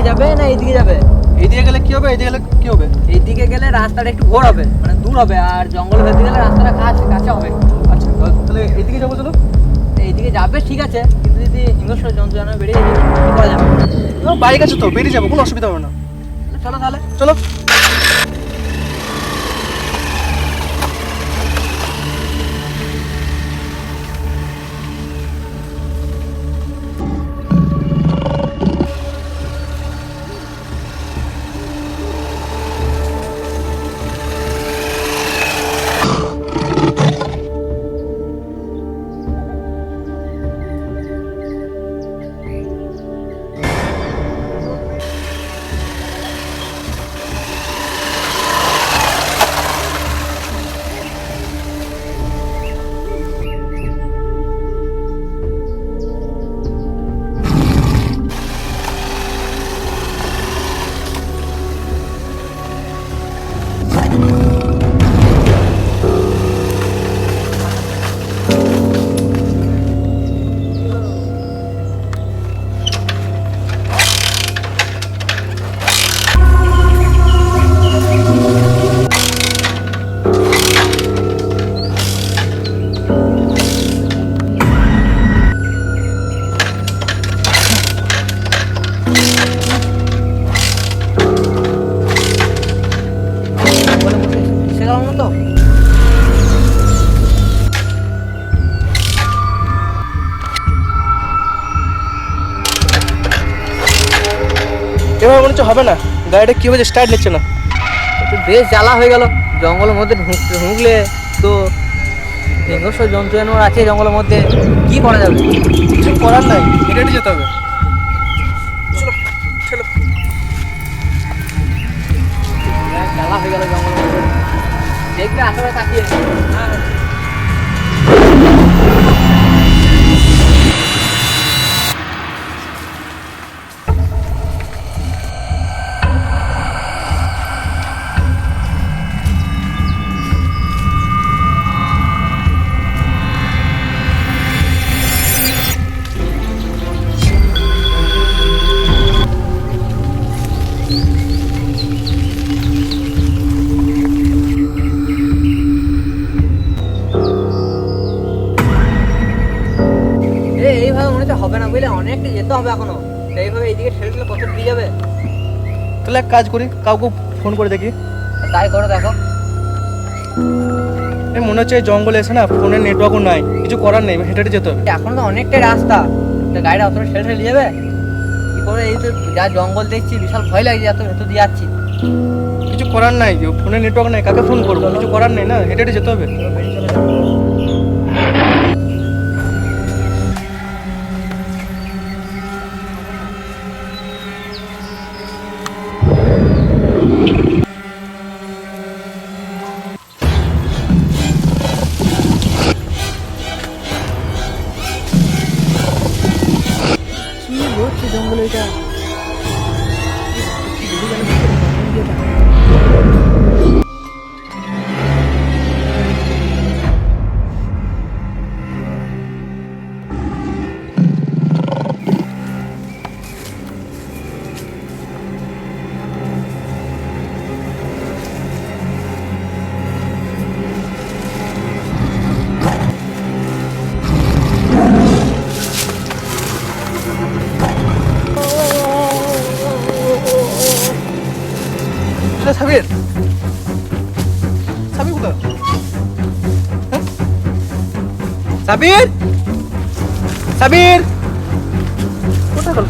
যাবে না এইদিকে যাবে? এইদিকে গেলে কি হবে, এইদিকে গেলে কি হবে? এইদিকে গেলে রাস্তাটা একটু ঘোর হবে, মানে দূর হবে, আর জঙ্গলের ভেতরে গেলে রাস্তাটা কাছে হবে। আচ্ছা তাহলে এইদিকে যাবো, চলো। এইদিকে যাবে ঠিক আছে, কিন্তু যদি হিংস্র জন্তু জানোয়ার বেরিয়ে যায় কি করা যাবে? বাইক আছে তো, বেরিয়ে যাবো, কোনো অসুবিধা হবে না। চলো তাহলে। চলো। এসে গেলাম না তো? এবার মনে হচ্ছে হবে না, গাড়িটা কি হয়েছে, স্টার্ট নিচ্ছে না। একটু বেশ জ্বালা হয়ে গেল। জঙ্গলের মধ্যে ঢুকলে তো হিংস্র জন্তু জানোয়ার আছে জঙ্গলের মধ্যে, কি করা যাবে? কিছু করার নাই, হেঁটে হেঁটে যেতে হবে। চলো চলো। জ্বালা হয়ে গেল জঙ্গলের মধ্যে, দেখবে আশেপাশে তাকিয়ে। এইভাবে মনে হচ্ছে হবে না, বুঝলে, অনেকটা যেতে হবে এখনো। এইভাবে এইদিকে ঠেলে ঠেলে কত দিয়ে যাবে? তাহলে এক কাজ করি, কাউকে ফোন করে দেখি। তাই করো, দেখো। এই মনে হচ্ছে এই জঙ্গলে এসে না ফোনের নেটওয়ার্কও নাই, কিছু করার নেই, হেঁটে হেঁটে যেতে হবে। এখন তো অনেকটাই রাস্তা, তো গাড়িটা অতটা ঠেলে ঠেলে যাবে কি করে? এই তো যা জঙ্গল দেখছি, বিশাল ভয় লাগছে, এত ভেতর দিয়ে যাচ্ছি। কিছু করার নাই, ফোনের নেটওয়ার্ক নাই, কাকে ফোন করবো? কিছু করার নেই না, হেঁটে হেঁটে যেতে হবে। বেরিয়ে চলে যাবো। কি হচ্ছে জঙ্গলে এটা? সাবির, সাবির কোথায়? হ্যাঁ? সাবির, সাবির কোথায় গেল?